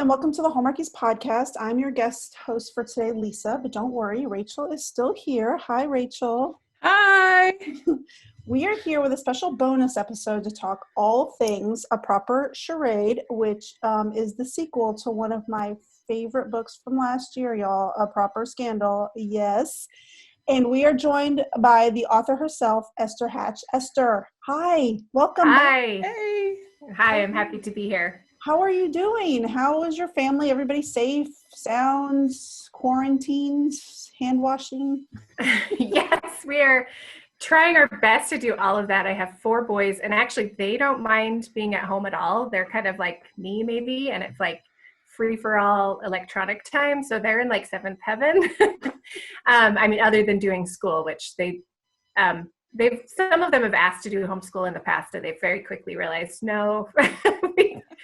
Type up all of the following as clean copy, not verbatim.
and welcome to the Hallmarkies podcast. I'm your guest host for today, Lisa, but don't worry, Rachel is still here. Hi, Rachel. Hi. We are here with a special bonus episode to talk all things A Proper Charade, which is the sequel to one of my favorite books from last year, y'all, A Proper Scandal. Yes. And we are joined by the author herself, Esther Hatch. Esther, hi. Welcome Hi. back. Hey. Hi, I'm happy to be here. How are you doing? How is your family? Everybody safe? Sounds? Quarantines? Hand washing? Yes, we are trying our best to do all of that. I have 4 boys, and actually they don't mind being at home at all. They're kind of like me maybe, and it's like free-for-all electronic time, so they're in like 7th heaven. I mean, other than doing school, which they've some of them have asked to do homeschool in the past, and they've very quickly realized, no,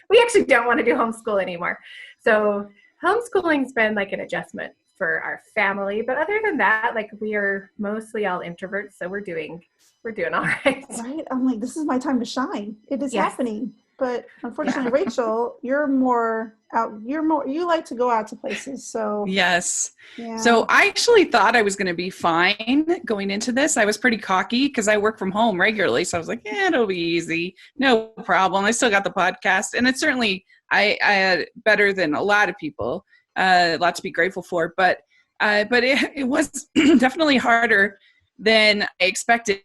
we actually don't want to do homeschool anymore. So homeschooling's been like an adjustment for our family, but other than that, like we are mostly all introverts, so we're doing all right. Right? I'm like, this is my time to shine. It is Yes. happening. But unfortunately, Rachel, you're more out. You like to go out to places. So Yes. yeah. So I actually thought I was going to be fine going into this. I was pretty cocky because I work from home regularly. So I was like, it'll be easy. No problem. I still got the podcast. And it's certainly, I had better than a lot of people, a lot to be grateful for. But it was definitely harder than I expected.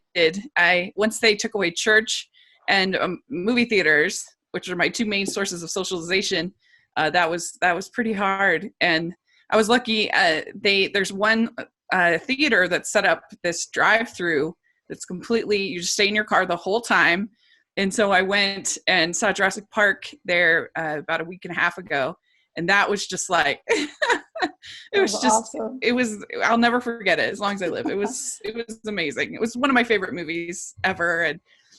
Once they took away church and movie theaters, which are my 2 main sources of socialization, that was pretty hard. And I was lucky. There's one theater that set up this drive-through that's completely, you just stay in your car the whole time. And so I went and saw Jurassic Park there about a week and a half ago, and that was just like it was just awesome. It was, I'll never forget it as long as I live. It was amazing. It was one of my favorite movies ever,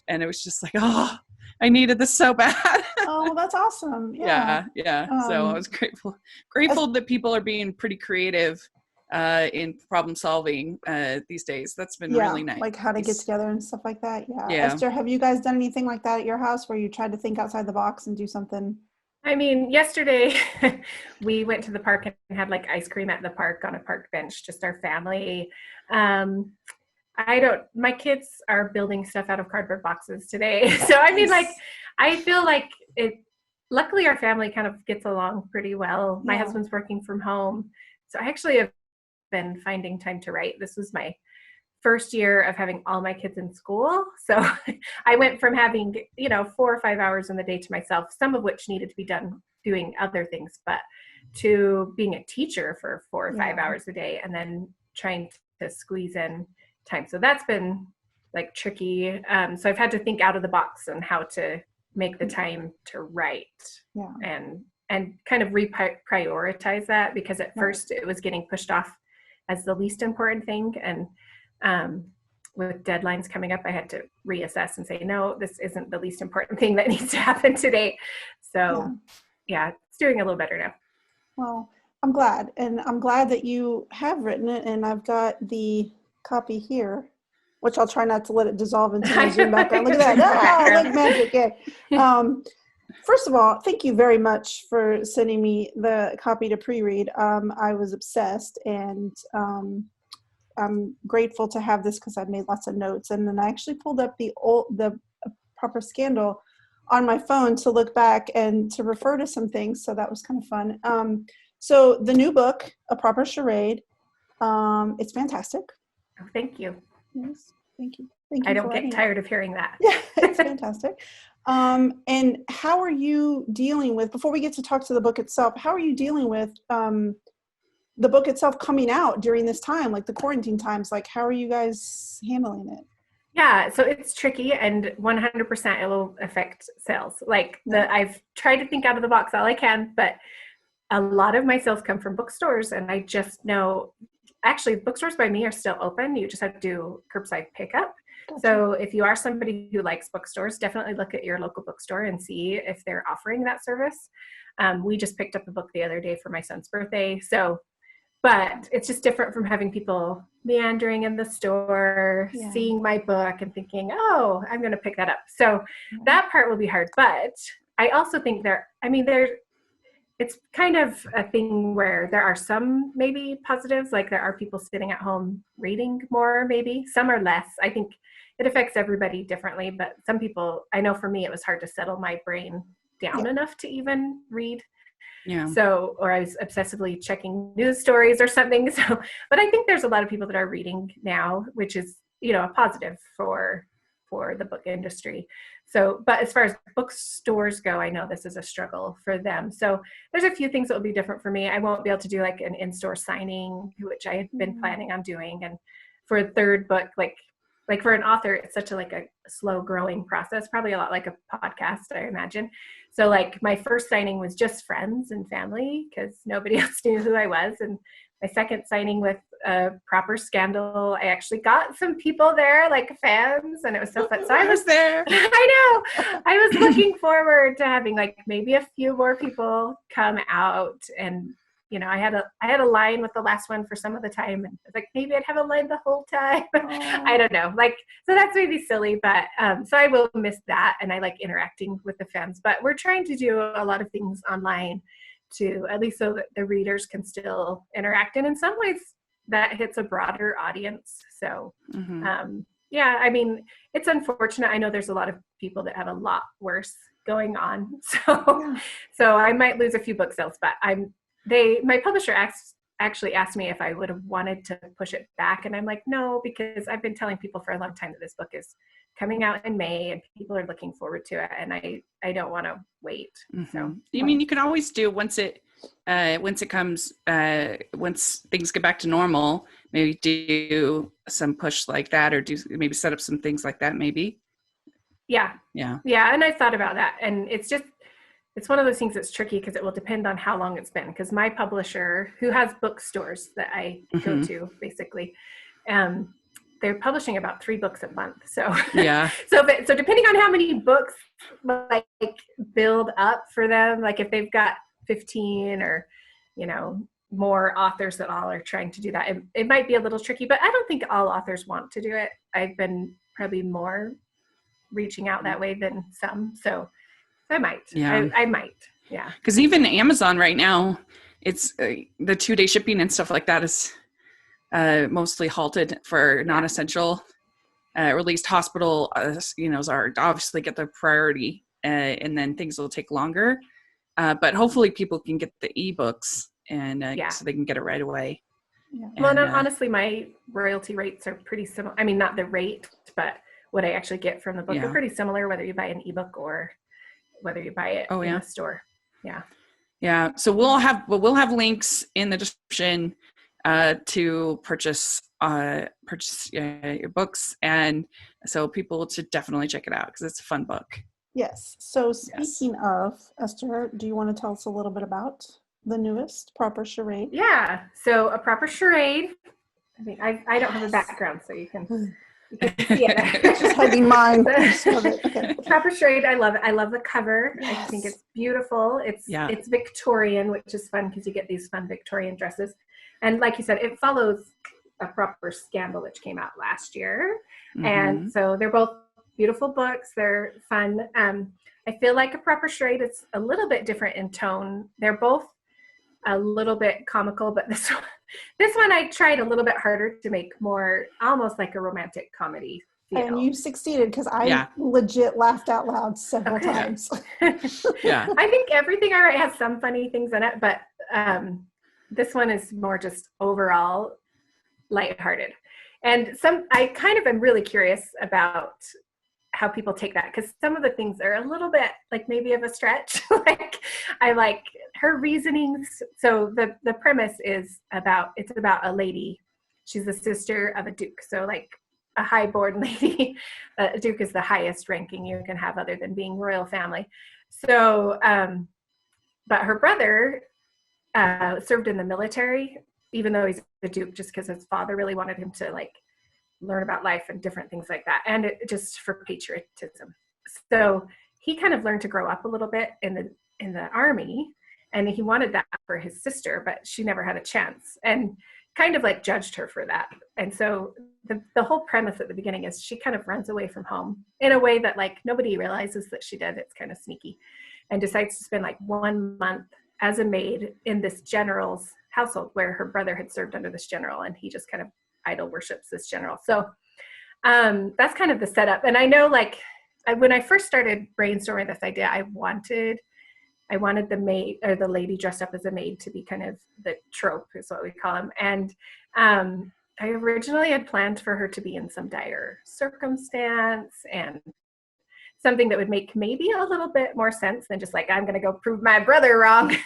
and it was just like, oh, I needed this so bad. Oh, that's awesome. Yeah. So I was grateful that people are being pretty creative in problem solving these days. That's been really nice. Like how to get together and stuff like that. Yeah. Yeah. Esther, have you guys done anything like that at your house where you tried to think outside the box and do something? I mean, yesterday we went to the park and had like ice cream at the park on a park bench, just our family. My kids are building stuff out of cardboard boxes today. So, I mean, like, I feel like luckily our family kind of gets along pretty well. My husband's working from home. So I actually have been finding time to write. This was my first year of having all my kids in school. So I went from having, 4 or 5 hours in the day to myself, some of which needed to be done doing other things, but to being a teacher for 4 or 5 hours a day and then trying to squeeze in time. So that's been like tricky. So I've had to think out of the box on how to make the time to write and kind of reprioritize that, because at first it was getting pushed off as the least important thing. And with deadlines coming up, I had to reassess and say, no, this isn't the least important thing that needs to happen today. So it's doing a little better now. Well, I'm glad. And I'm glad that you have written it. And I've got the copy here, which I'll try not to let it dissolve into my Zoom background. Look at that. Like magic. Yeah. First of all, thank you very much for sending me the copy to pre-read. I was obsessed, and I'm grateful to have this because I've made lots of notes. And then I actually pulled up the Proper Scandal on my phone to look back and to refer to some things. So that was kind of fun. So the new book, A Proper Charade, it's fantastic. Oh, thank you. Yes, thank you. I don't get tired of hearing that. Yeah, it's fantastic. And how are you dealing with, before we get to talk to the book itself, how are you dealing with the book itself coming out during this time, like the quarantine times? Like, how are you guys handling it? Yeah, so it's tricky, and 100% it will affect sales. Like I've tried to think out of the box all I can, but a lot of my sales come from bookstores, and I just know, actually, bookstores by me are still open. You just have to do curbside pickup. Gotcha. So if you are somebody who likes bookstores, definitely look at your local bookstore and see if they're offering that service. We just picked up a book the other day for my son's birthday. But it's just different from having people meandering in the store, seeing my book and thinking, oh, I'm going to pick that up. So that part will be hard. But I also think it's kind of a thing where there are some maybe positives, like there are people sitting at home reading more, maybe. Some are less. I think it affects everybody differently, but some people, I know for me, it was hard to settle my brain down enough to even read. Yeah. So, or I was obsessively checking news stories or something. So, but I think there's a lot of people that are reading now, which is, you know, a positive for the book industry. So, but as far as bookstores go, I know this is a struggle for them. So there's a few things that will be different for me. I won't be able to do like an in-store signing, which I had been planning on doing. And for a third book, like for an author, it's such a slow growing process, probably a lot like a podcast, I imagine. So like my first signing was just friends and family because nobody else knew who I was. And my second signing with Proper Scandal, I actually got some people there, like fans, and it was so fun. So I was there. I know. I was looking forward to having like maybe a few more people come out, and you know, I had a line with the last one for some of the time, and like maybe I'd have a line the whole time. I don't know. Like, so that's maybe silly, but so I will miss that, and I like interacting with the fans. But we're trying to do a lot of things online to at least so that the readers can still interact, and in some ways that hits a broader audience. So yeah, I mean, it's unfortunate. I know there's a lot of people that have a lot worse going on, so I might lose a few book sales, but my publisher actually asked me if I would have wanted to push it back, and I'm like, no, because I've been telling people for a long time that this book is coming out in May and people are looking forward to it, and I don't want to wait. So you mean you can always do once it comes once things get back to normal, maybe do some push like that, or do maybe set up some things like that, maybe. Yeah, and I thought about that, and it's one of those things that's tricky because it will depend on how long it's been, because my publisher, who has bookstores that I go to basically, they're publishing about 3 books a month. So yeah. so depending on how many books like build up for them, like if they've got 15 or, you know, more authors that all are trying to do that, it might be a little tricky, but I don't think all authors want to do it. I've been probably more reaching out that way than some. So I might. Yeah. I might. Yeah. Because even Amazon right now, it's the 2-day shipping and stuff like that is mostly halted for non-essential. Or at least hospital, are obviously get the priority, and then things will take longer. But hopefully people can get the ebooks and so they can get it right away. Yeah. Well, and honestly, my royalty rates are pretty similar. I mean, not the rate, but what I actually get from the book are pretty similar, whether you buy an ebook or whether you buy it in a store. Yeah. Yeah. So we'll have links in the description to purchase your books, and so people should definitely check it out because it's a fun book. Yes. So speaking of, Esther, do you want to tell us a little bit about the newest Proper Charade? Yeah. So a Proper Charade. I mean, I don't have a background, so you can see it. Just hugging mine. Okay. Proper Charade. I love it. I love the cover. Yes. I think it's beautiful. It's Victorian, which is fun because you get these fun Victorian dresses. And like you said, it follows a Proper Scandal, which came out last year. And so they're both beautiful books. They're fun. I feel like a Proper Charade is a little bit different in tone. They're both a little bit comical, but this one I tried a little bit harder to make more almost like a romantic comedy feel. And you succeeded because I legit laughed out loud several times. Yeah. I think everything I write has some funny things in it, but this one is more just overall lighthearted. And I kind of am really curious about how people take that, because some of the things are a little bit like maybe of a stretch. Like I like her reasonings. So the premise is about a lady. She's the sister of a duke. So like a high-born lady. A duke is the highest ranking you can have other than being royal family. So, but her brother served in the military, even though he's the duke, just because his father really wanted him to like learn about life and different things like that, and just for patriotism. So he kind of learned to grow up a little bit in the army, and he wanted that for his sister, but she never had a chance, and kind of like judged her for that. And so the whole premise at the beginning is she kind of runs away from home in a way that like nobody realizes that she did. It's kind of sneaky, and decides to spend like 1 month as a maid in this general's household where her brother had served under this general, and he just kind of idol worships this general. So that's kind of the setup. And I know, like, when I first started brainstorming this idea, I wanted the maid, or the lady dressed up as a maid, to be kind of the trope, is what we call them. And I originally had planned for her to be in some dire circumstance and something that would make maybe a little bit more sense than just like, I'm going to go prove my brother wrong.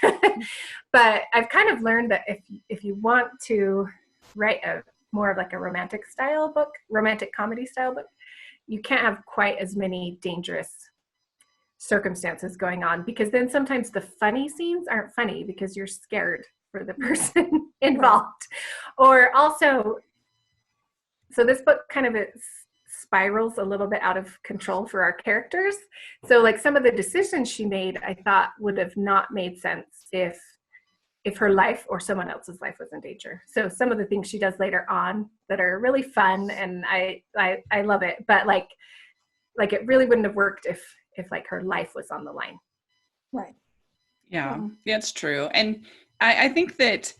But I've kind of learned that if you want to write more of like a romantic comedy style book, you can't have quite as many dangerous circumstances going on, because then sometimes the funny scenes aren't funny because you're scared for the person involved. Or also, so this book kind of spirals a little bit out of control for our characters. So like some of the decisions she made, I thought would have not made sense if her life or someone else's life was in danger. So some of the things she does later on that are really fun, and I love it, but like it really wouldn't have worked if like her life was on the line. Right. Yeah, it's true. And I think that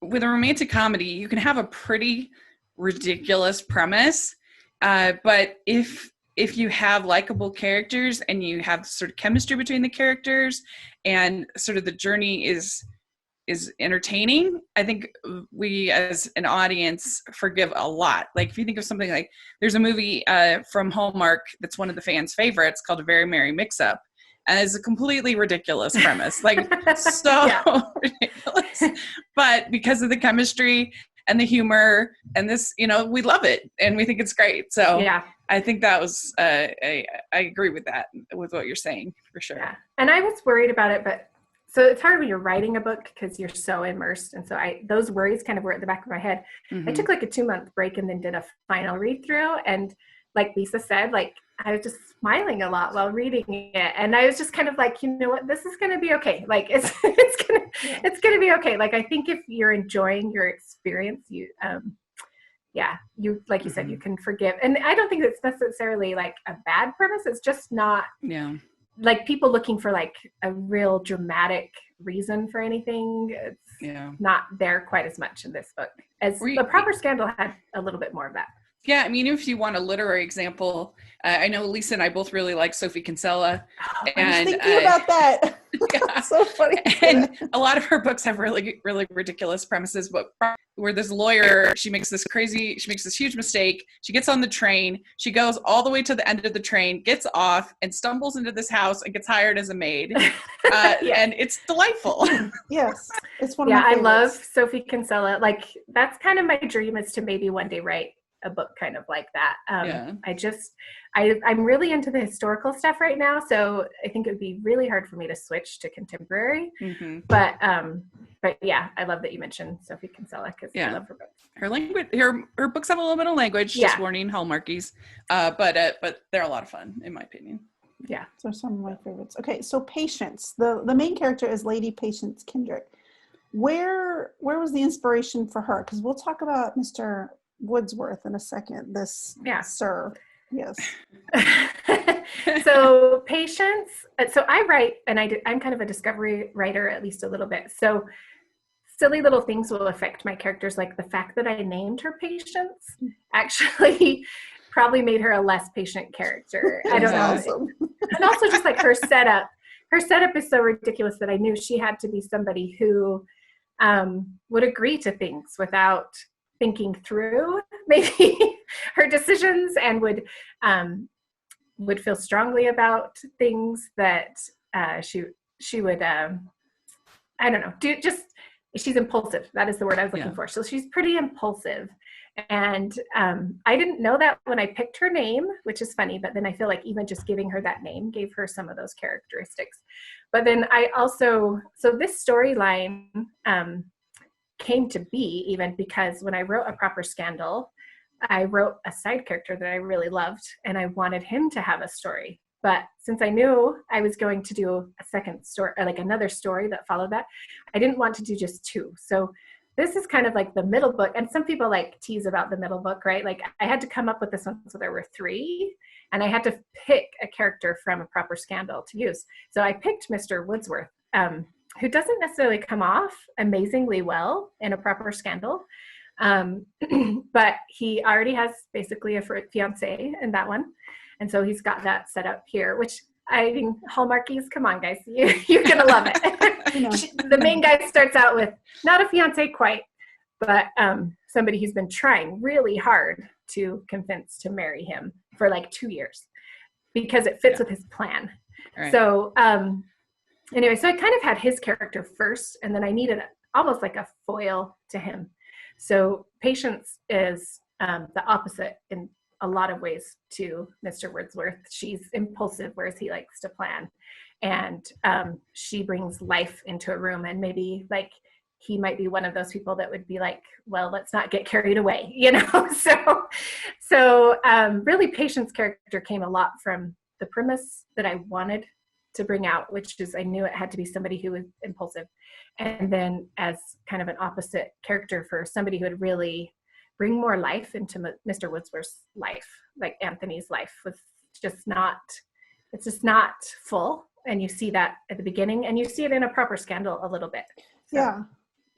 with a romantic comedy, you can have a pretty ridiculous premise, but if you have likable characters and you have sort of chemistry between the characters and sort of the journey is entertaining, I think we as an audience forgive a lot. Like if you think of something like, there's a movie from Hallmark that's one of the fans' favorites called A Very Merry Mix-Up, and it's a completely ridiculous premise, like ridiculous. But because of the chemistry and the humor and this, we love it and we think it's great. So yeah, I think that was, I agree with that, with what you're saying, for sure. Yeah. And I was worried about it, but so it's hard when you're writing a book because you're so immersed. And so those worries kind of were at the back of my head. Mm-hmm. I took like a 2-month break and then did a final read through. And like Lisa said, like I was just smiling a lot while reading it. And I was just kind of like, you know what, this is going to be okay. Like it's going to be okay. Like, I think if you're enjoying your experience, you like you said, you can forgive. And I don't think it's necessarily like a bad premise. It's just not, like people looking for like a real dramatic reason for anything. It's not there quite as much in this book as the Proper Scandal had a little bit more of that. Yeah, I mean, if you want a literary example, I know Lisa and I both really like Sophie Kinsella. I was thinking about that. Yeah. So funny. And a lot of her books have really, really ridiculous premises, but where this lawyer, she makes this huge mistake. She gets on the train. She goes all the way to the end of the train, gets off, and stumbles into this house and gets hired as a maid. And it's delightful. Yes. It's one of my favorites. I love Sophie Kinsella. Like, that's kind of my dream, is to maybe one day write a book kind of like that. I'm really into the historical stuff right now, so I think it would be really hard for me to switch to contemporary. Mm-hmm. But yeah, I love that you mentioned Sophie Kinsella, because I love her books. Her language, her books have a little bit of language. Just warning, Hallmarkies, but they're a lot of fun in my opinion. Yeah, so some of my favorites. Okay, so Patience, the main character is Lady Patience Kendrick. Where was the inspiration for her? Because we'll talk about Mr. Wordsworth in a second. Sir. Yes. So Patience. So I write, and I'm kind of a discovery writer, at least a little bit. So silly little things will affect my characters, like the fact that I named her Patience actually probably made her a less patient character. I don't know. Awesome. And also just like her setup. Her setup is so ridiculous that I knew she had to be somebody who would agree to things without thinking through maybe her decisions, and would feel strongly about things that she would I don't know, she's impulsive. That is the word I was looking for. So she's pretty impulsive, and I didn't know that when I picked her name, which is funny, but then I feel like even just giving her that name gave her some of those characteristics. But then so this storyline came to be even because when I wrote A Proper Scandal, I wrote a side character that I really loved, and I wanted him to have a story. But since I knew I was going to do a second story, or like another story that followed that, I didn't want to do just two. So this is kind of like the middle book. And some people like tease about the middle book, right? Like I had to come up with this one, so there were 3, and I had to pick a character from A Proper Scandal to use. So I picked Mr. Wordsworth. who doesn't necessarily come off amazingly well in A Proper Scandal. But he already has basically a fiance in that one. And so he's got that set up here, which I mean, Hallmarkies, come on, guys. You're going to love it. The main guy starts out with not a fiance quite, but somebody who's been trying really hard to convince to marry him for like 2 years because it fits with his plan. Right. So anyway, so I kind of had his character first, and then I needed almost like a foil to him. So Patience is the opposite in a lot of ways to Mr. Wordsworth. She's impulsive, whereas he likes to plan. And she brings life into a room, and maybe like he might be one of those people that would be like, well, let's not get carried away, you know? So really Patience character came a lot from the premise that I wanted to bring out, which is I knew it had to be somebody who was impulsive. And then as kind of an opposite character for somebody who would really bring more life into Mr. Wordsworth's life, like Anthony's life was just not, it's just not full. And you see that at the beginning, and you see it in A Proper Scandal a little bit. So.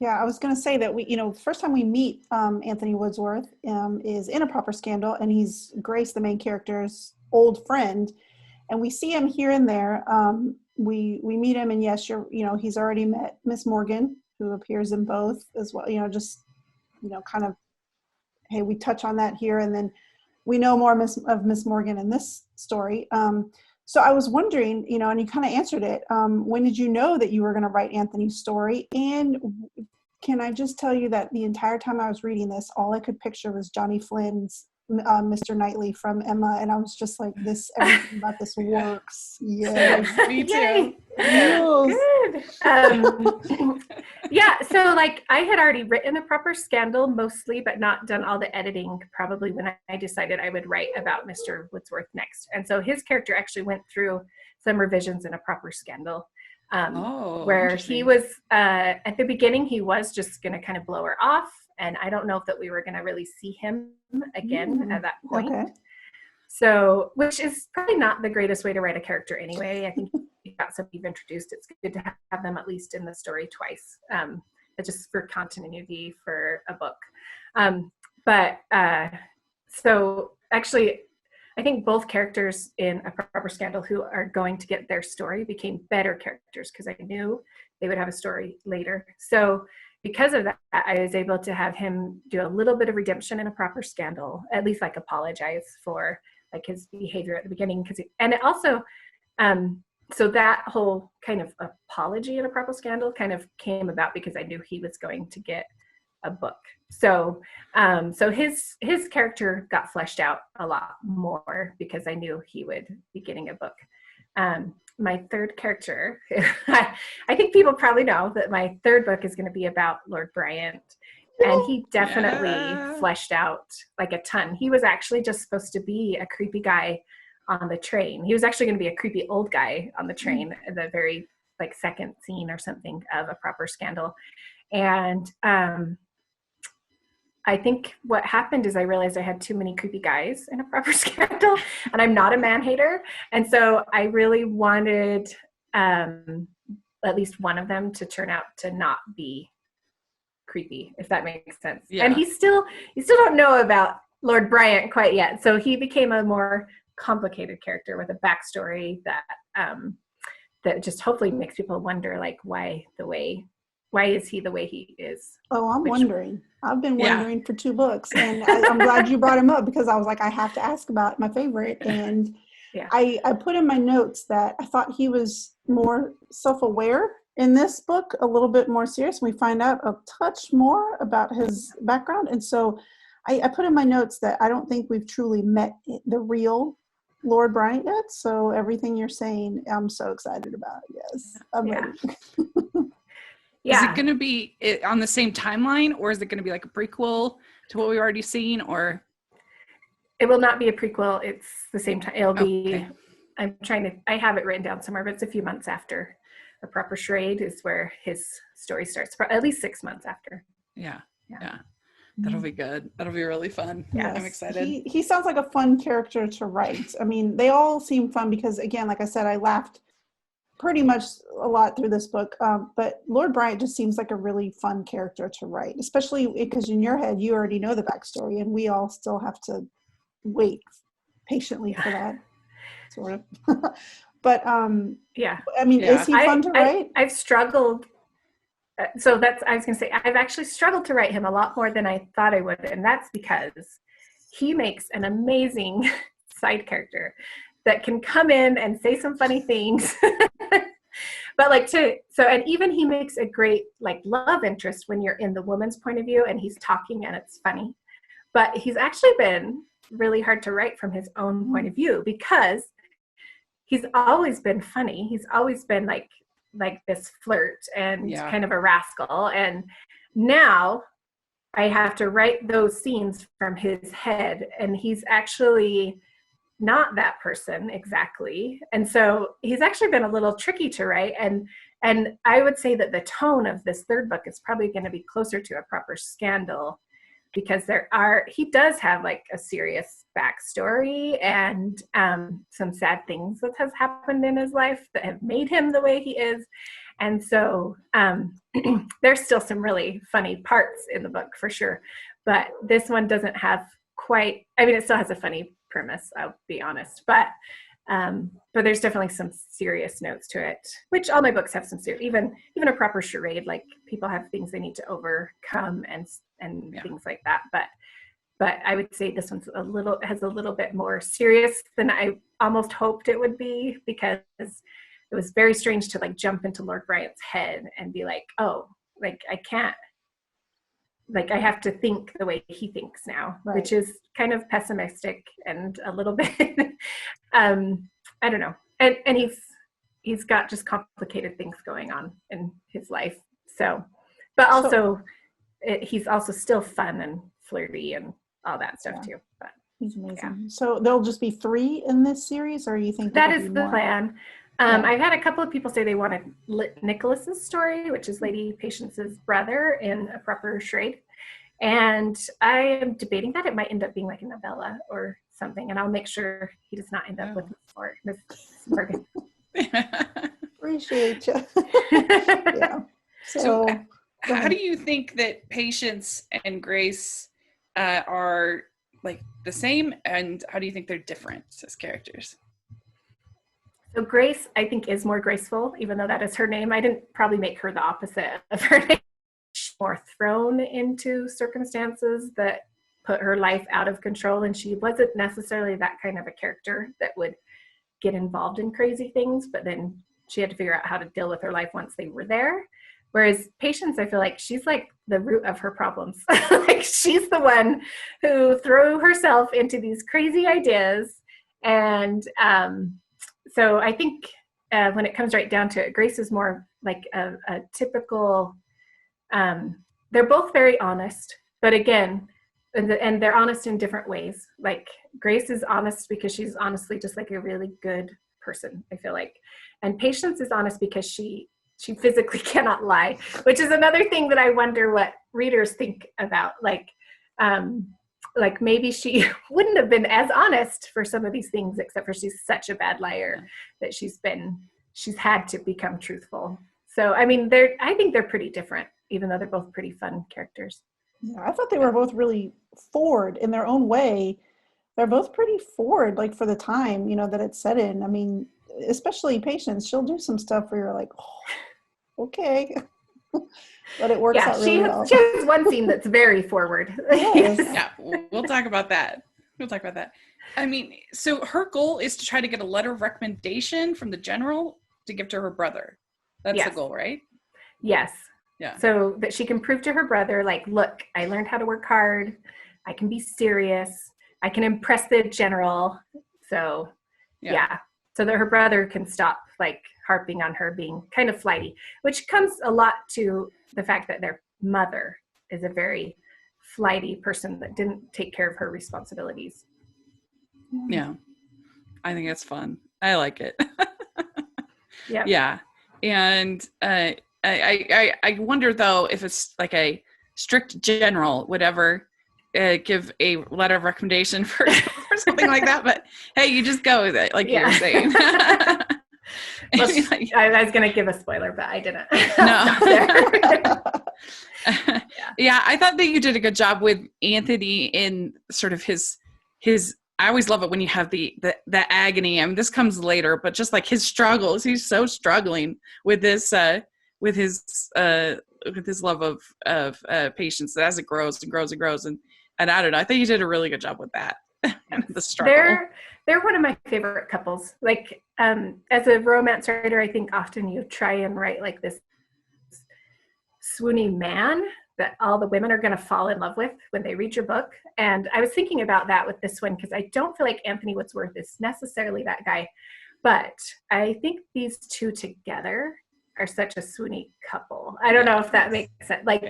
Yeah. I was going to say that we, first time we meet Anthony Wordsworth is in A Proper Scandal, and he's Grace, the main character's old friend. And we see him here and there. We meet him, and yes, he's already met Miss Morgan, who appears in both as well. Kind of, hey, we touch on that here, and then we know more of Miss Morgan in this story. So I was wondering, and you kind of answered it. When did you know that you were going to write Anthony's story? And can I just tell you that the entire time I was reading this, all I could picture was Johnny Flynn's Mr. Knightley from Emma, and I was just like, everything about this works. Yes. Me too. Good. Yeah, so like I had already written A Proper Scandal mostly, but not done all the editing probably when I decided I would write about Mr. Wordsworth next. And so his character actually went through some revisions in A Proper Scandal. Where he was at the beginning, he was just going to kind of blow her off. And I don't know if that we were going to really see him again at that point. Okay. So, which is probably not the greatest way to write a character anyway. I think you've got somebody you've introduced. It's good to have them at least in the story twice, just for continuity for a book. So actually, I think both characters in A Proper Scandal who are going to get their story became better characters because I knew they would have a story later. So because of that, I was able to have him do a little bit of redemption in A Proper Scandal, at least like apologize for like his behavior at the beginning. And it also, so that whole kind of apology in A Proper Scandal kind of came about because I knew he was going to get a book. So his character got fleshed out a lot more because I knew he would be getting a book. My third character, I think people probably know that my third book is going to be about Lord Bryant, and he definitely fleshed out like a ton. He was actually just supposed to be a creepy guy on the train. He was actually going to be a creepy old guy on the train in the very like second scene or something of A Proper Scandal. And I think what happened is I realized I had too many creepy guys in A Proper Scandal, and I'm not a man hater. And so I really wanted at least one of them to turn out to not be creepy, if that makes sense. Yeah. And you still don't know about Lord Bryant quite yet. So he became a more complicated character with a backstory that just hopefully makes people wonder, like, why is he the way he is? Oh, I'm wondering. I've been wondering for 2 books, and I'm glad you brought him up because I was like, I have to ask about my favorite. And I put in my notes that I thought he was more self-aware in this book, a little bit more serious. We find out a touch more about his background. And so I put in my notes that I don't think we've truly met the real Lord Bryant yet. So everything you're saying, I'm so excited about. Yes, I'm ready. Is it going to be on the same timeline, or is it going to be like a prequel to what we've already seen, or? It will not be a prequel. It's the same time. It'll be, I have it written down somewhere, but it's a few months after. A Proper Charade is where his story starts, at least 6 months after. Yeah. That'll be good. That'll be really fun. Yeah, I'm excited. He sounds like a fun character to write. I mean, they all seem fun because, again, like I said, I laughed pretty much a lot through this book. But Lord Bryant just seems like a really fun character to write, especially because in your head, you already know the backstory and we all still have to wait patiently for that sort of. But yeah, I mean, is he fun to write? I've struggled. I was going to say, I've actually struggled to write him a lot more than I thought I would. And that's because he makes an amazing side character that can come in and say some funny things. But and even he makes a great like love interest when you're in the woman's point of view and he's talking and it's funny. But he's actually been really hard to write from his own point of view because he's always been funny. He's always been like this flirt and kind of a rascal. And now I have to write those scenes from his head and he's actually not that person exactly. And so he's actually been a little tricky to write. And I would say that the tone of this third book is probably going to be closer to a proper scandal because he does have like a serious backstory and some sad things that has happened in his life that have made him the way he is. And so there's still some really funny parts in the book for sure. But this one doesn't have quite, I mean, it still has a funny premise, I'll be honest. But there's definitely some serious notes to it, which all my books have some serious, even a Proper Charade, like people have things they need to overcome and things like that. But I would say this one's has a little bit more serious than I almost hoped it would be because it was very strange to like jump into Lord Bryant's head and be like, oh, like I can't, like I have to think the way he thinks now, which is kind of pessimistic and a little bit, I don't know. And he's got just complicated things going on in his life. So, but also he's also still fun and flirty and all that stuff too. But he's amazing. Yeah. So there'll just be 3 in this series, or you think that is the plan? I've had a couple of people say they wanted Nicholas's story, which is Lady Patience's brother in A Proper Charade. And I am debating that. It might end up being like a novella or something. And I'll make sure he does not end up with Miss Morgan. Appreciate you. Yeah. So how do you think that Patience and Grace are like the same? And how do you think they're different as characters? So Grace, I think, is more graceful, even though that is her name. I didn't probably make her the opposite of her name. She's more thrown into circumstances that put her life out of control, and she wasn't necessarily that kind of a character that would get involved in crazy things, but then she had to figure out how to deal with her life once they were there. Whereas Patience, I feel like she's like the root of her problems. Like she's the one who threw herself into these crazy ideas. And so I think when it comes right down to it, Grace is more like a typical, they're both very honest, but again, and they're honest in different ways. Like Grace is honest because she's honestly just like a really good person, I feel like. And Patience is honest because she physically cannot lie, which is another thing that I wonder what readers think about. Like maybe she wouldn't have been as honest for some of these things, except for she's such a bad liar that she's had to become truthful. So, I mean, I think they're pretty different, even though they're both pretty fun characters. Yeah, I thought they were both really forward in their own way. They're both pretty forward, like for the time, that it's set in. I mean, especially Patience, she'll do some stuff where you're like, oh, okay. But it works out really well. She has one scene that's very forward. Yes. Yeah, we'll talk about that. I mean, so her goal is to try to get a letter of recommendation from the general to give to her brother. That's the goal, right? Yes. Yeah. So that she can prove to her brother, like, look, I learned how to work hard. I can be serious. I can impress the general. So, yeah. So that her brother can stop, like, harping on her being kind of flighty, which comes a lot to the fact that their mother is a very flighty person that didn't take care of her responsibilities. Yeah. I think it's fun. I like it. Yeah. Yeah. And I wonder, though, if it's like a strict general would ever give a letter of recommendation for something like that. But hey, you just go with it, like you were saying. I was going to give a spoiler, but I didn't. No. Yeah, I thought that you did a good job with Anthony in sort of his. I always love it when you have the agony. I mean, this comes later, but just like his struggles, he's so struggling with this, with his love of patience as it grows and grows and grows. And I don't know. I think you did a really good job with that. The struggle. They're one of my favorite couples. Like, as a romance writer, I think often you try and write like this swoony man that all the women are going to fall in love with when they read your book. And I was thinking about that with this one, because I don't feel like Anthony Woodsworth is necessarily that guy, but I think these two together are such a swoony couple. I don't know if that makes sense. Like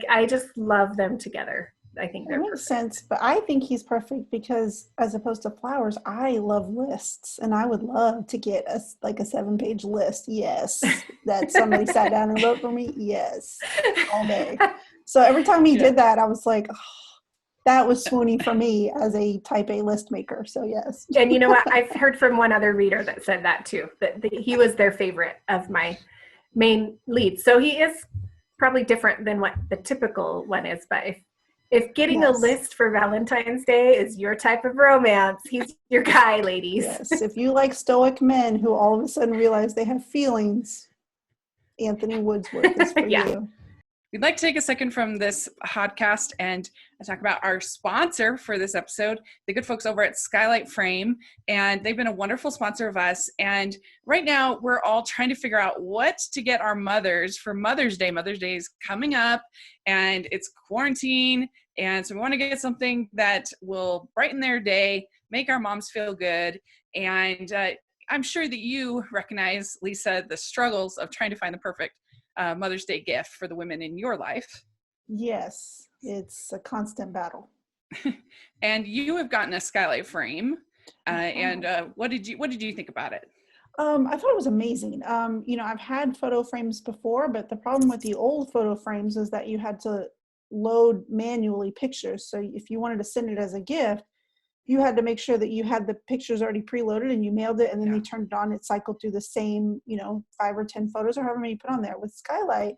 I just love them together. I think that makes sense, but I think he's perfect because, as opposed to Flowers, I love lists, and I would love to get a 7-page list. Yes, that somebody sat down and wrote for me. Yes, all day. So every time he did that, I was like, oh, that was swoony for me as a type A list maker. So yes. And you know what? I've heard from one other reader that said that too, that he was their favorite of my main leads. So he is probably different than what the typical one is, but if getting a list for Valentine's Day is your type of romance, he's your guy, ladies. Yes, if you like stoic men who all of a sudden realize they have feelings, Anthony Woodsworth is for you. We'd like to take a second from this podcast and talk about our sponsor for this episode, the good folks over at Skylight Frame. And they've been a wonderful sponsor of us. And right now we're all trying to figure out what to get our mothers for Mother's Day. Mother's Day is coming up and it's quarantine. And so we want to get something that will brighten their day, make our moms feel good. And I'm sure that you recognize, Lisa, the struggles of trying to find the perfect Mother's Day gift for the women in your life. Yes, it's a constant battle. And you have gotten a Skylight Frame. And what did you think about it? I thought it was amazing. I've had photo frames before, but the problem with the old photo frames is that you had to load manually pictures. So if you wanted to send it as a gift, you had to make sure that you had the pictures already preloaded and you mailed it, and then they turned it on. It cycled through the same, 5 or 10 photos or however many you put on there. With Skylight,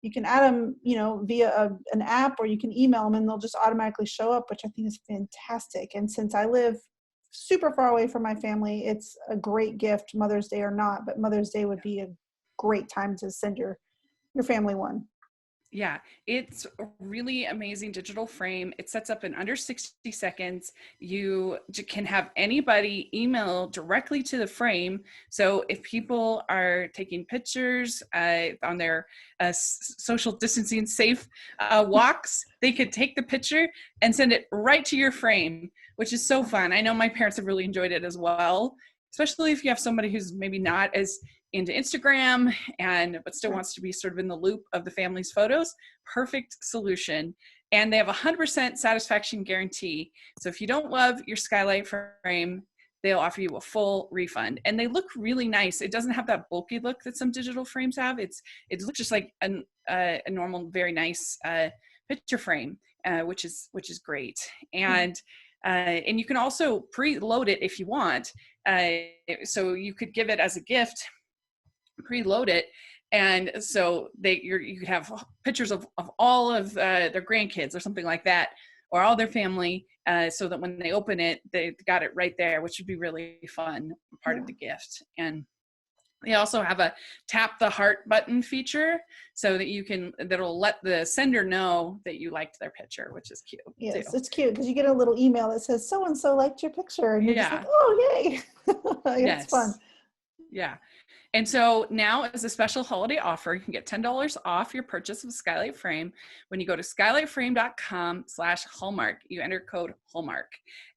you can add them, via an app, or you can email them and they'll just automatically show up, which I think is fantastic. And since I live super far away from my family, it's a great gift, Mother's Day or not, but Mother's Day would be a great time to send your family one. Yeah, it's a really amazing digital frame. It sets up in under 60 seconds. You can have anybody email directly to the frame. So if people are taking pictures on their social distancing safe walks, they could take the picture and send it right to your frame, which is so fun. I know my parents have really enjoyed it as well, especially if you have somebody who's maybe not as into Instagram but still wants to be sort of in the loop of the family's photos. Perfect solution. And they have 100% satisfaction guarantee. So if you don't love your Skylight Frame, they'll offer you a full refund. And they look really nice. It doesn't have that bulky look that some digital frames have. It looks just like a normal, very nice picture frame, which is great. And you can also preload it if you want. So you could give it as a gift, preload it, and so you could have pictures of all of their grandkids or something like that, or all their family, so that when they open it, they got it right there, which would be really fun part of the gift. And they also have a tap the heart button feature, so that that'll let the sender know that you liked their picture, which is cute. Yes, too. It's cute because you get a little email that says so and so liked your picture, and you're just like, oh yay! It's fun. Yeah. And so now, as a special holiday offer, you can get $10 off your purchase of a Skylight Frame when you go to skylightframe.com/hallmark. You enter code hallmark.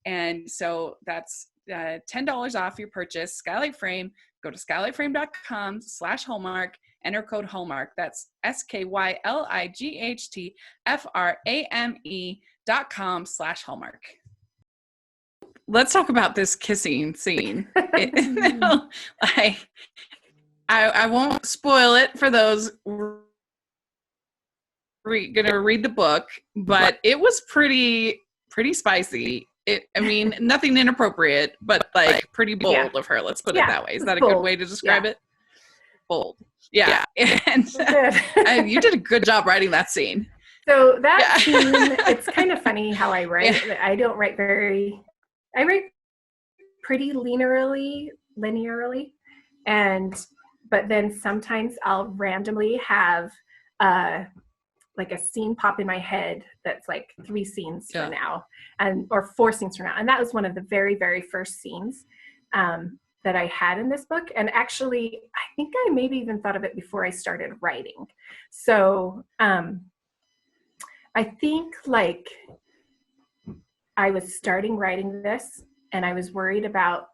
And so that's $10 off your purchase, Skylight Frame. Go to skylightframe.com/hallmark, enter code hallmark. That's SKYLIGHTFRAME.com/hallmark. Let's talk about this kissing scene. I won't spoil it for those going to read the book, but it was pretty spicy. I mean, nothing inappropriate, but like pretty bold of her. Let's put it that way. Is that a good way to describe it? Bold. Yeah. And you did a good job writing that scene. So that scene, it's kind of funny how I write. I don't write I write pretty linearly, but then sometimes I'll randomly have like a scene pop in my head that's like 3 scenes from now, or 4 scenes from now. And that was one of the very, very first scenes that I had in this book. And actually, I think I maybe even thought of it before I started writing. So I think like I was starting writing this and I was worried about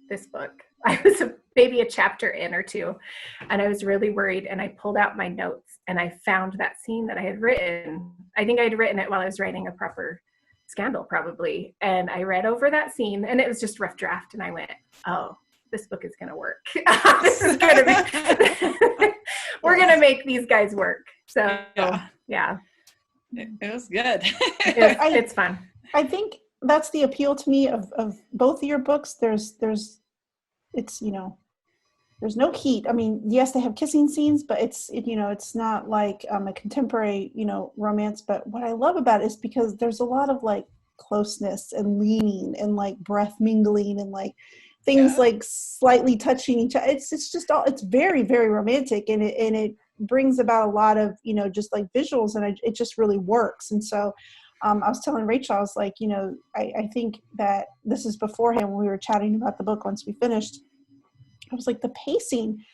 this book. I was maybe a chapter in or 2, and I was really worried, and I pulled out my notes and I found that scene that I had written. I think I had written it while I was writing A Proper Scandal, probably. And I read over that scene, and it was just rough draft, and I went, oh, this book is going to work. This is going to be, we're going to make these guys work. So, yeah. It was good. It's fun. I think that's the appeal to me of both of your books. It's, you know, there's no heat. I mean, yes, they have kissing scenes, but it's not like a contemporary, romance. But what I love about it is because there's a lot of like closeness and leaning and like breath mingling and like things like slightly touching each other. It's just it's very, very romantic, and it brings about a lot of, just like visuals, and it just really works. And so I was telling Rachel, I was like, I think that this is beforehand when we were chatting about the book once we finished. I was like, the pacing,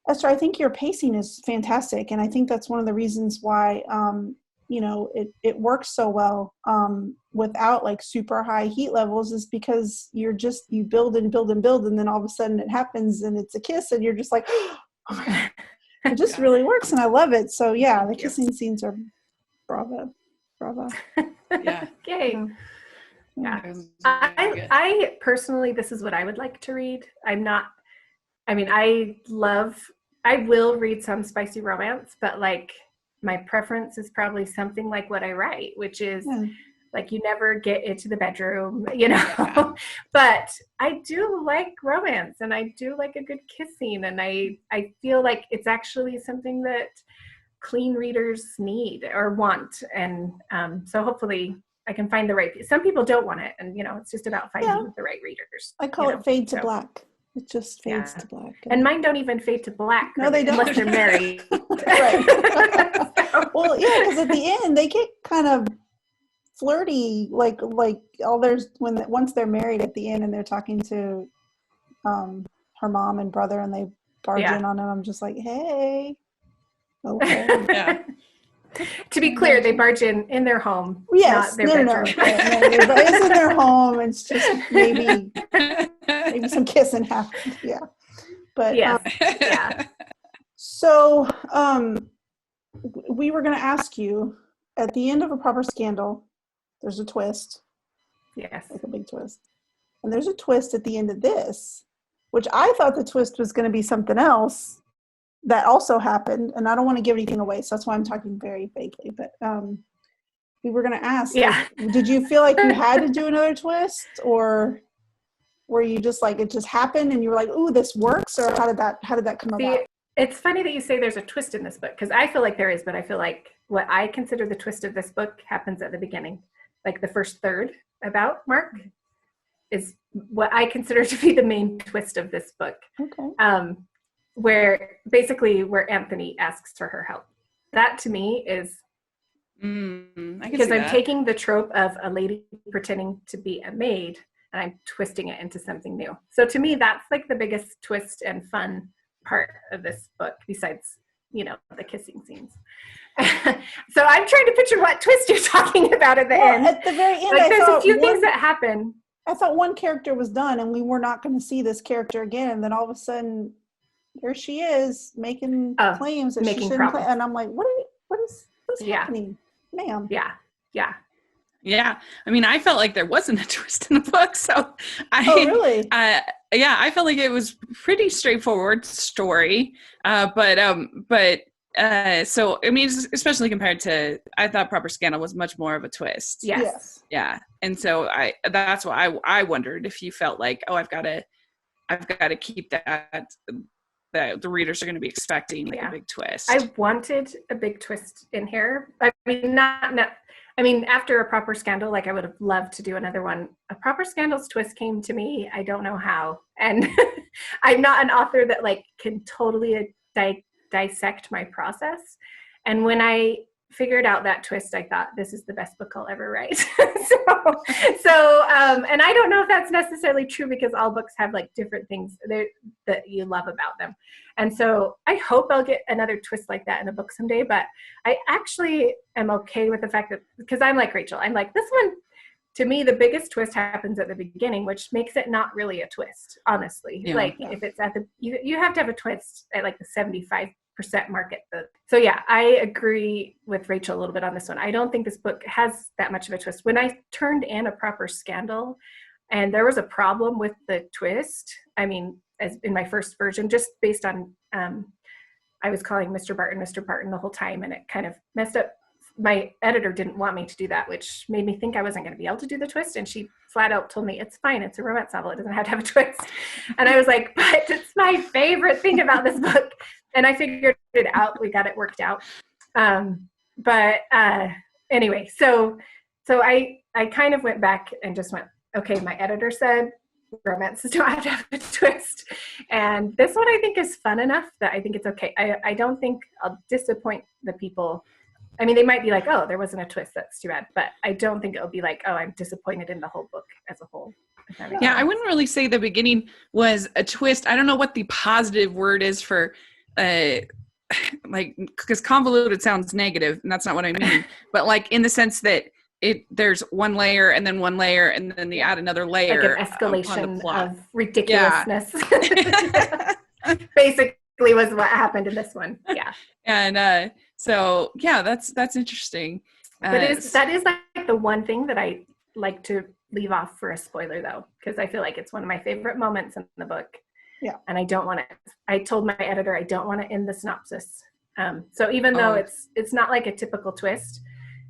Esther, I think your pacing is fantastic. And I think that's one of the reasons why, it works so well without like super high heat levels, is because you build and build and build. And then all of a sudden it happens and it's a kiss and you're just like, oh my God, it just really works. And I love it. So yeah, the kissing scenes are bravo. Yeah. Yay. Yeah. I personally, this is what I would like to read. I will read some spicy romance, but like my preference is probably something like what I write, which is like you never get into the bedroom, but I do like romance, and I do like a good kiss scene, and I feel like it's actually something that clean readers need or want. And so hopefully I can find the right, some people don't want it, and it's just about finding the right readers. I call it fade to black. It just fades to black. And mine don't even fade to black. No, they don't. Unless they're married. Right. Well, yeah, because at the end they get kind of flirty, like once they're married at the end and they're talking to her mom and brother, and they barge in on him. I'm just like, hey. Okay. To be clear, they barge in their home. Yes, not their bedroom. No, it's in their home. It's just maybe some kissing happened. Yeah, but So we were going to ask you, at the end of A Proper Scandal, there's a twist. Yes, like a big twist, and there's a twist at the end of this, which I thought the twist was going to be something else that also happened, and I don't want to give anything away, so that's why I'm talking very vaguely. But we were going to ask, did you feel like you had to do another twist, or were you just like it just happened and you were like, "Ooh, this works," or how did that come about? It's funny that you say there's a twist in this book, because I feel like there is, but I feel like what I consider the twist of this book happens at the beginning, like the first third about Mark is what I consider to be the main twist of this book. Okay. Where Anthony asks for her help. That to me is because I'm taking the trope of a lady pretending to be a maid and I'm twisting it into something new. So to me, that's like the biggest twist and fun part of this book, besides, the kissing scenes. So I'm trying to picture what twist you're talking about at the end. At the very end, like, there's a few things that happen. I thought one character was done and we were not going to see this character again. And then all of a sudden, there she is making claims that she shouldn't play. And I'm like, what is happening, ma'am? Yeah. I mean, I felt like there wasn't a twist in the book. So really? I felt like it was pretty straightforward story. But So I mean, especially compared to, I thought Proper Scandal was much more of a twist. Yes. Yeah. And so that's why I wondered if you felt like, oh, I've got to keep that the readers are going to be expecting like a big twist. I wanted a big twist in here. I mean, after A Proper Scandal, like I would have loved to do another one. A Proper Scandal's twist came to me, I don't know how. And I'm not an author that like can totally dissect my process. And when I figured out that twist, I thought, this is the best book I'll ever write. And I don't know if that's necessarily true, because all books have like different things that you love about them. And so I hope I'll get another twist like that in a book someday, but I actually am okay with the fact that, because I'm like Rachel, I'm like, this one, to me, the biggest twist happens at the beginning, which makes it not really a twist, honestly. If it's at you have to have a twist at like the 75% market. So yeah, I agree with Rachel a little bit on this one. I don't think this book has that much of a twist. When I turned in A Proper Scandal and there was a problem with the twist, I mean, as in my first version, just based on, I was calling Mr. Barton the whole time, and it kind of messed up. My editor didn't want me to do that, which made me think I wasn't going to be able to do the twist. And she flat out told me, it's fine. It's a romance novel. It doesn't have to have a twist. And I was like, but it's my favorite thing about this book. And I figured it out. We got it worked out. Anyway, so I kind of went back and just went, okay, my editor said romances don't have to have a twist. And this one I think is fun enough that I think it's okay. I don't think I'll disappoint the people. I mean, they might be like, oh, there wasn't a twist. That's too bad. But I don't think it'll be like, oh, I'm disappointed in the whole book as a whole. Yeah, I wouldn't really say the beginning was a twist. I don't know what the positive word is for, like, because convoluted sounds negative, and that's not what I mean. But like in the sense that there's one layer and then one layer and then they add another layer. Like an escalation of ridiculousness. Yeah. Basically was what happened in this one. Yeah. And so yeah, that's interesting. But that is like the one thing that I like to leave off for a spoiler, though, because I feel like it's one of my favorite moments in the book. Yeah. And I don't want to. I told my editor I don't want to end the synopsis. So even though it's not like a typical twist,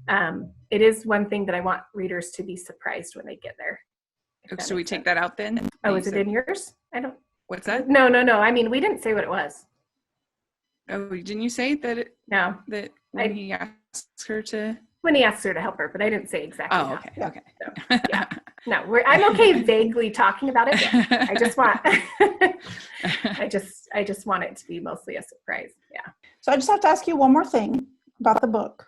it is one thing that I want readers to be surprised when they get there. So we take that out then? Oh, is it in yours? I don't. What's that? No. I mean, we didn't say what it was. Oh, didn't you say that? No. That when he asked her to. When he asked her to help her, but I didn't say exactly. Oh, okay. How. Okay. So, yeah. No, I'm okay vaguely talking about it. I just want. I just want it to be mostly a surprise. Yeah. So I just have to ask you one more thing about the book,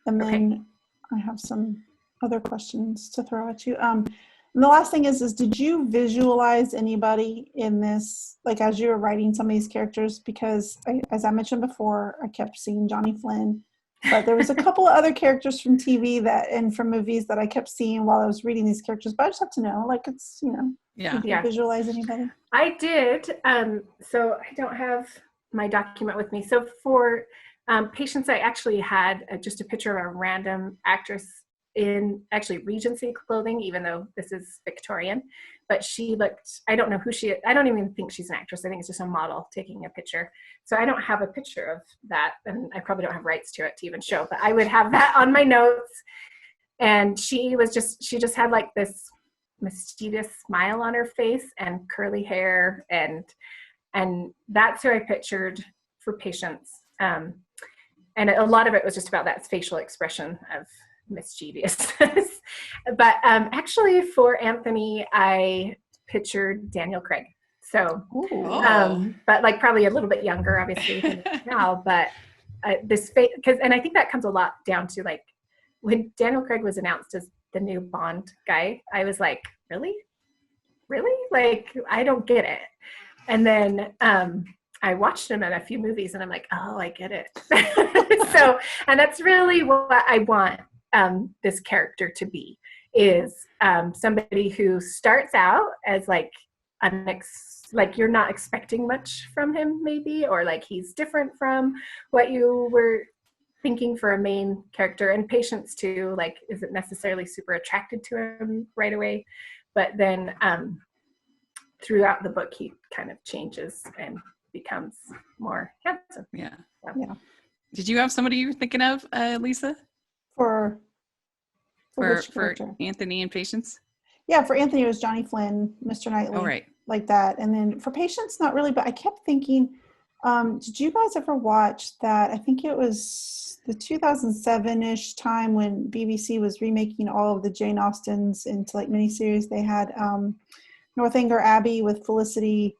and then I have some other questions to throw at you. And the last thing is did you visualize anybody in this, like as you were writing some of these characters? Because as I mentioned before, I kept seeing Johnny Flynn, but there was a couple of other characters from TV and from movies that I kept seeing while I was reading these characters. But I just have to know, like it's, Yeah. Did you visualize anybody? I did. So I don't have my document with me. So for Patience, I actually had just a picture of a random actress in actually Regency clothing, even though this is Victorian. But she looked, I don't know who she is. I don't even think she's an actress. I think it's just a model taking a picture. So I don't have a picture of that. And I probably don't have rights to it to even show, but I would have that on my notes. And she just had like this mischievous smile on her face and curly hair. And that's who I pictured for Patience. And a lot of it was just about that facial expression of mischievousness. But actually for Anthony, I pictured Daniel Craig. So, but like probably a little bit younger, obviously, than now. But this face, and I think that comes a lot down to like when Daniel Craig was announced as the new Bond guy, I was like, really? Like, I don't get it. And then I watched him in a few movies and I'm like, oh, I get it. So, and that's really what I want this character to be, is somebody who starts out as like you're not expecting much from him maybe, or like he's different from what you were thinking for a main character. And Patience too, like isn't necessarily super attracted to him right away, but then throughout the book he kind of changes and becomes more handsome. Yeah. Yeah. Did you have somebody you were thinking of, Lisa? For which For character? Anthony and Patience? Yeah, for Anthony it was Johnny Flynn, Mr. Knightley. Oh, right. Like that. And then for Patience, not really, but I kept thinking, did you guys ever watch that? I think it was the 2007-ish time when BBC was remaking all of the Jane Austens into like miniseries. They had Northanger Abbey with Felicity,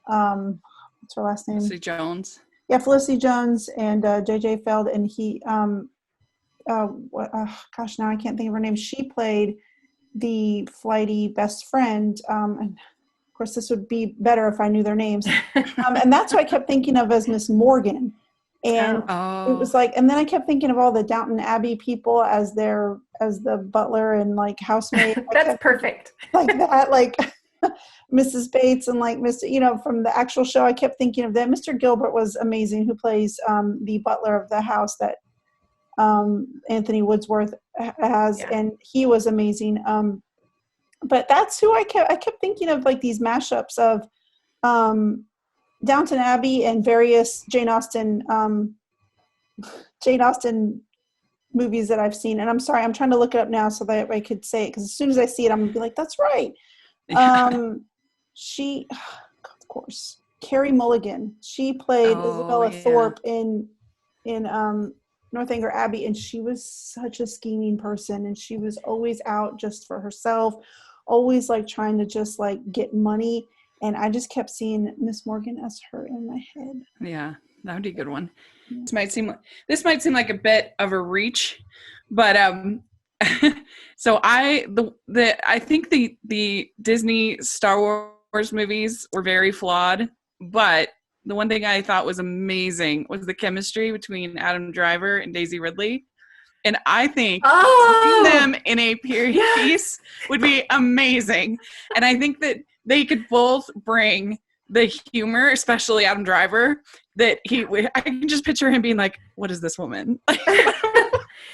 what's her last name? Felicity Jones. Yeah, Felicity Jones and J.J. Feld, and he, gosh, now I can't think of her name. She played the flighty best friend, and of course this would be better if I knew their names, and that's what I kept thinking of as Miss Morgan, and it was like, and then I kept thinking of all the Downton Abbey people as the butler and like housemaid. That's perfect. Like that, like Mrs. Bates and like Mr. From the actual show, I kept thinking of that. Mr. Gilbert was amazing, who plays the butler of the house that Anthony Woodsworth has, and he was amazing. But that's who I kept thinking of, like these mashups of Downton Abbey and various Jane Austen movies that I've seen. And I'm sorry, I'm trying to look it up now so that I could say it, because as soon as I see it, I'm gonna be like, that's right. She, of course, Carrie Mulligan. She played Isabella Thorpe in Northanger Abbey, and she was such a scheming person, and she was always out just for herself, always like trying to just like get money, and I just kept seeing Miss Morgan as her in my head. Yeah, that would be a good one. This might seem like a bit of a reach, but so I think the Disney Star Wars movies were very flawed, but the one thing I thought was amazing was the chemistry between Adam Driver and Daisy Ridley. And I think putting them in a period piece would be amazing. And I think that they could both bring the humor, especially Adam Driver, that I can just picture him being like, what is this woman?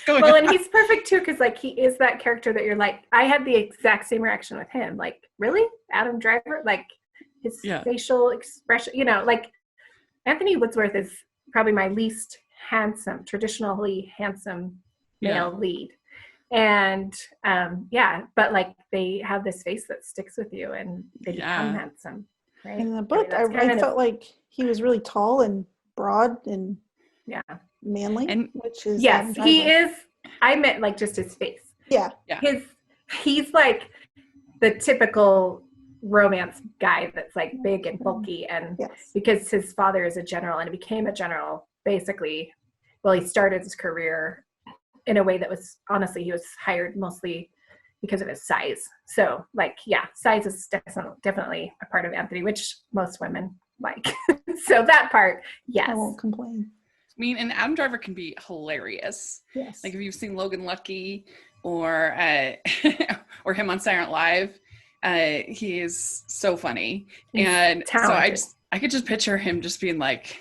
Well, and he's perfect too, because like he is that character that you're like, I had the exact same reaction with him. Like, really? Adam Driver? Like his facial expression, like Anthony Woodsworth is probably my least traditionally handsome male lead. And but like they have this face that sticks with you and they become handsome. Right? In the book, I felt like he was really tall and broad and manly, and which is he is. I meant like just his face. Yeah. He's like the typical romance guy that's like big and bulky, and because his father is a general and he became a general basically. Well, he started his career in a way that was honestly he was hired mostly because of his size. So like size is definitely a part of Anthony, which most women like. So that part, I won't complain. I mean, and Adam Driver can be hilarious. Yes. Like if you've seen Logan Lucky or or him on Saturday Night Live, he is so funny. He's and talented. So I could just picture him just being like,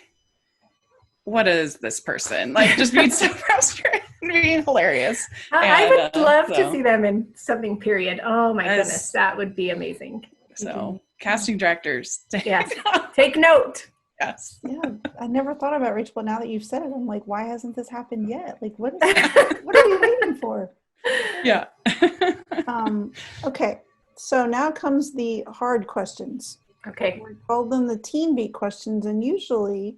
what is this person? Like just being so frustrated and being hilarious. I would love to see them in something period. Oh my goodness, that would be amazing. So casting directors. Take note. Yes. Yeah, I never thought about Rachel, but now that you've said it, I'm like, why hasn't this happened yet? Like, what are we waiting for? Yeah. Okay, so now comes the hard questions. Okay. We call them the Teen Beat questions, and usually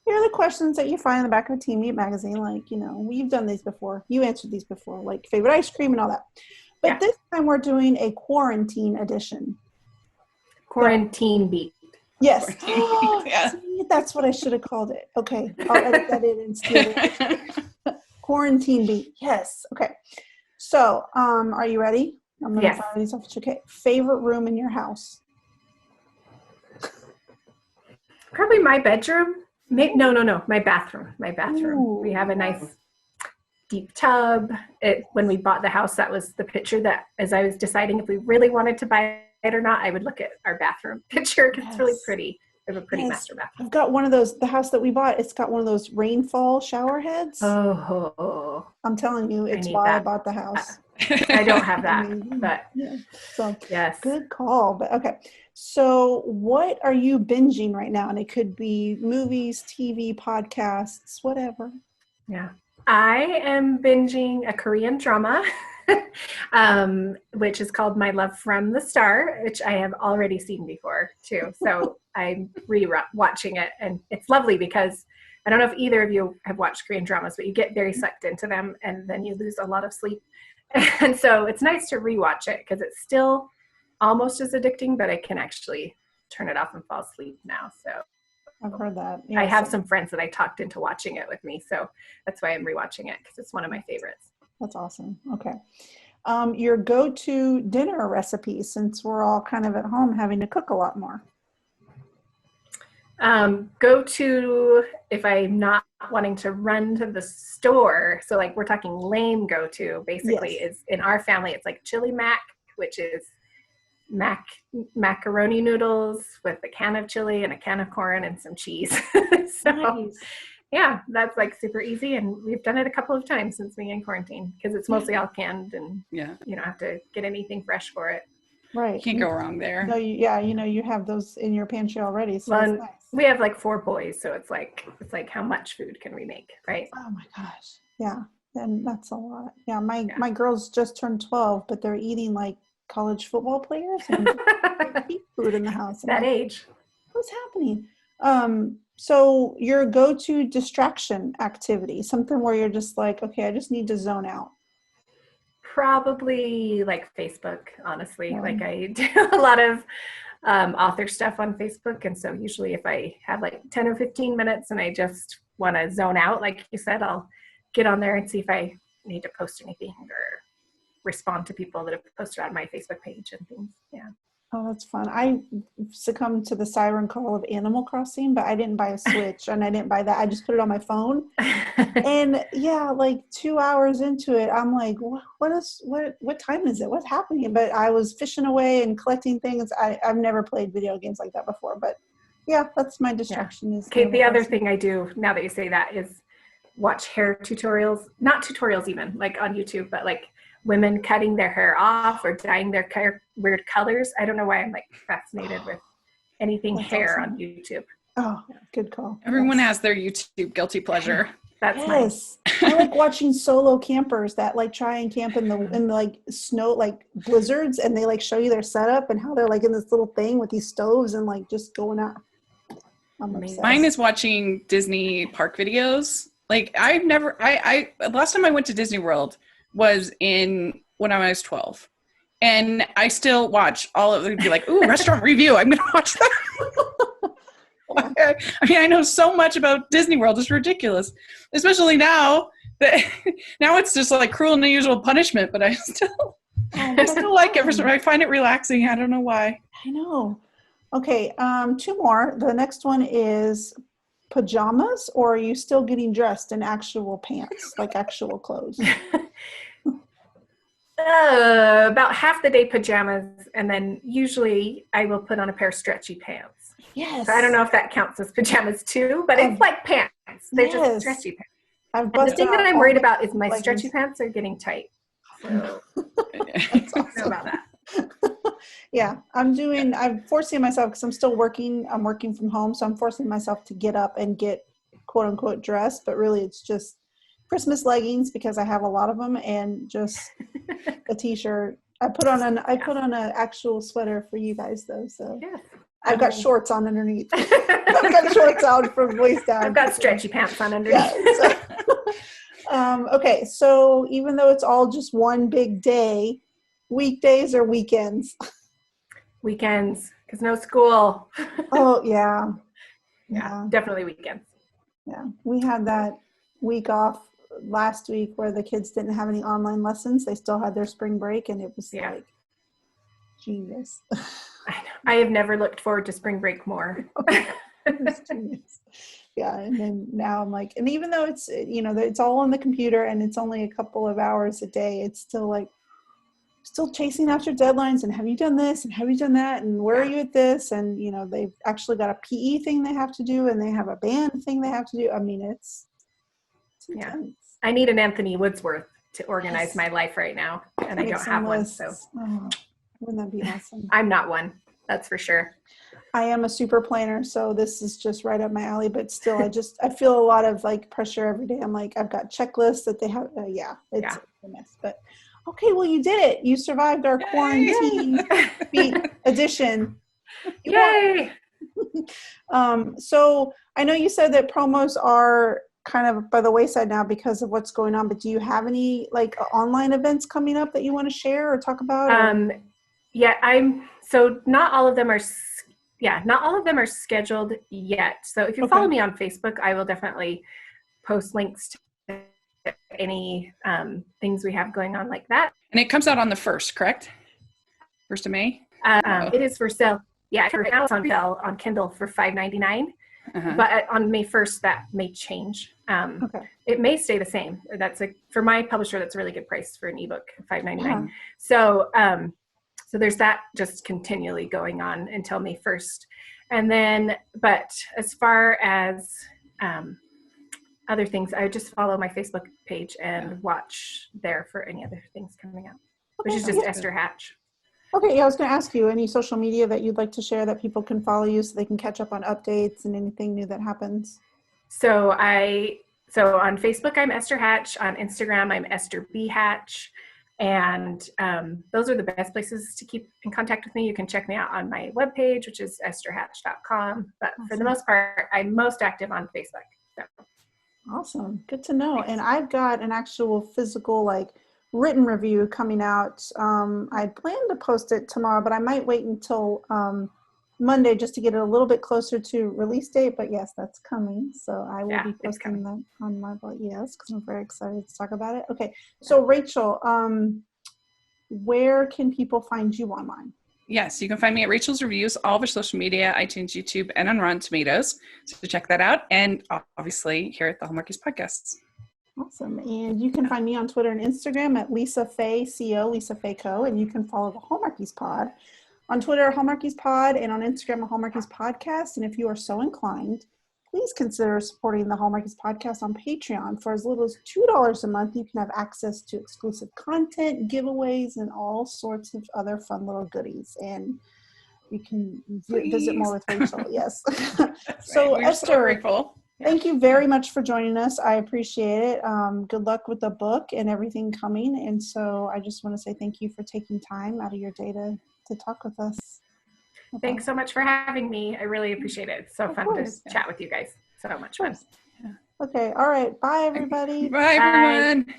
they're the questions that you find in the back of a Teen Beat magazine. Like, we've done these before. You answered these before, like favorite ice cream and all that. But this time we're doing a quarantine edition. Quarantine Beat. Yes. See, that's what I should have called it. Okay. I'll edit that in and steal it. Quarantine Beat. Yes. Okay. So, are you ready? I'm going to fire these off. Okay. Favorite room in your house? Probably my bedroom. No. My bathroom. Ooh, we have a nice deep tub. When we bought the house, that was the picture that as I was deciding if we really wanted to buy it or not, I would look at our bathroom picture because it's really pretty. We have a pretty master bathroom. I've got one of those, the house that we bought, it's got one of those rainfall shower heads. Oh. I'm telling you, it's why I bought the house. I don't have that, but so yes. Good call. But okay. So what are you binging right now? And it could be movies, TV, podcasts, whatever. Yeah. I am binging a Korean drama, which is called My Love from the Star, which I have already seen before too. So I'm re-watching it, and it's lovely because I don't know if either of you have watched Korean dramas, but you get very sucked into them and then you lose a lot of sleep. And so it's nice to rewatch it because it's still almost as addicting, but I can actually turn it off and fall asleep now. So I've heard that. I have some friends that I talked into watching it with me. So that's why I'm rewatching it, because it's one of my favorites. That's awesome. Okay. Your go-to dinner recipe, since we're all kind of at home having to cook a lot more. Go to, if I'm not wanting to run to the store, so like we're talking lame go-to basically, is in our family, it's like chili mac, which is macaroni noodles with a can of chili and a can of corn and some cheese. So nice. Yeah, that's like super easy, and we've done it a couple of times since being in quarantine because it's mostly all canned, and you don't have to get anything fresh for it. Right. You can't go wrong there. No, you have those in your pantry already. So well, it's nice. We have like 4 boys, so it's like how much food can we make, right? Oh my gosh. Yeah. Then that's a lot. Yeah. My girls just turned 12, but they're eating like college football players and eat food in the house. That age. What's happening? So your go-to distraction activity, something where you're just like, okay, I just need to zone out. Probably like Facebook, honestly. Like I do a lot of author stuff on Facebook, and so usually if I have like 10 or 15 minutes and I just want to zone out, like you said, I'll get on there and see if I need to post anything or respond to people that have posted on my Facebook page and things. Yeah. Oh, that's fun. I succumbed to the siren call of Animal Crossing, but I didn't buy a Switch and I didn't buy that. I just put it on my phone. And yeah, like 2 hours into it, I'm like, what time is it? What's happening? But I was fishing away and collecting things. I've never played video games like that before, but yeah, that's my distraction. Is okay. The other thing I do now that you say that is watch hair tutorials, not tutorials even like on YouTube, but like women cutting their hair off or dyeing their hair weird colors. I don't know why I'm like fascinated with anything That's hair awesome. on YouTube. Oh, good call. Everyone has their YouTube guilty pleasure. That's nice. I like watching solo campers that like try and camp in the like snow, like blizzards, and they like show you their setup and how they're like in this little thing with these stoves and like just going out. I'm obsessed. Mine is watching Disney park videos. Like I've never, last time I went to Disney World was when I was 12. And I still watch all of them, be like, ooh, restaurant review. I'm going to watch that. I mean, I know so much about Disney World. It's ridiculous. Especially now that now it's just like Cruel and Unusual Punishment, but I still like it. I find it relaxing. I don't know why. I know. Okay. 2 more. The next one is pajamas, or are you still getting dressed in actual pants, like actual clothes? About half the day pajamas, and then usually I will put on a pair of stretchy pants. Yes. So I don't know if that counts as pajamas too, but it's like pants. They're just stretchy pants. And the thing that I'm worried about is my stretchy pants are getting tight. So I don't know about that. Yeah, I'm forcing myself because I'm still working. I'm working from home, so I'm forcing myself to get up and get quote unquote dressed, but really it's just Christmas leggings because I have a lot of them, and just a t-shirt. I put on an actual sweater for you guys though, so yes. I've got shorts on underneath. I've got shorts out from waist down. I've got stretchy pants on underneath. Yeah, so. Okay, so even though it's all just one big day, weekdays or weekends? Weekends, because no school. Oh yeah, definitely weekends. Yeah, we had that week off last week where the kids didn't have any online lessons. They still had their spring break, and it was like genius. I have never looked forward to spring break more. Genius. Yeah, and then now I'm like, and even though it's it's all on the computer and it's only a couple of hours a day, it's still like chasing after deadlines and have you done this and have you done that and where are you at this, and they've actually got a PE thing they have to do and they have a band thing they have to do. I mean, it's intense. I need an Anthony Woodsworth to organize my life right now, and I don't have one. So wouldn't that be awesome? I'm not one. That's for sure. I am a super planner, so this is just right up my alley, but still I feel a lot of like pressure every day. I'm like, I've got checklists that they have. It's a mess, but okay. Well, you did it. You survived our quarantine edition. Yay! So I know you said that promos are kind of by the wayside now because of what's going on, but do you have any like online events coming up that you want to share or talk about? Not all of them are scheduled yet. So if you follow me on Facebook, I will definitely post links to any things we have going on like that. And it comes out on the 1st, correct? 1st of May? It is for sale. Yeah, for now it's on sale on Kindle for $5.99. But on May 1st, that may change. It may stay the same. That's for my publisher, that's a really good price for an ebook, $5.99. So there's that just continually going on until May 1st. And then, but as far as other things, I just follow my Facebook page and watch there for any other things coming out, which is just Esther Hatch. Okay, I was going to ask you, any social media that you'd like to share that people can follow you so they can catch up on updates and anything new that happens? So on Facebook, I'm Esther Hatch. On Instagram, I'm Esther B. Hatch. And those are the best places to keep in contact with me. You can check me out on my webpage, which is estherhatch.com. But for the most part, I'm most active on Facebook. So. Awesome. Good to know. And I've got an actual physical, written review coming out. I plan to post it tomorrow, but I might wait until Monday just to get it a little bit closer to release date. But yes, that's coming. So I will be posting that on my blog. Yes, because I'm very excited to talk about it. Okay. So Rachel, where can people find you online? Yes, you can find me at Rachel's Reviews, all of our social media, iTunes, YouTube, and on Rotten Tomatoes. So check that out. And obviously here at the Hallmarkies Podcasts. Awesome. And you can find me on Twitter and Instagram at Lisa Faye CO, Lisa Faye Co. And you can follow the Hallmarkies Pod on Twitter, Hallmarkies Pod, and on Instagram, Hallmarkies Podcast. And if you are so inclined, please consider supporting the Hallmarkies Podcast on Patreon. For as little as $2 a month, you can have access to exclusive content, giveaways, and all sorts of other fun little goodies. And you can visit more with Rachel. Yes. So We're Esther, so grateful. Thank you very much for joining us. I appreciate it. Good luck with the book and everything coming. And so I just want to say thank you for taking time out of your day to talk with us. Okay. Thanks so much for having me. I really appreciate it. It's so fun to chat with you guys. So much fun. Okay. All right. Bye, everybody. Bye, everyone.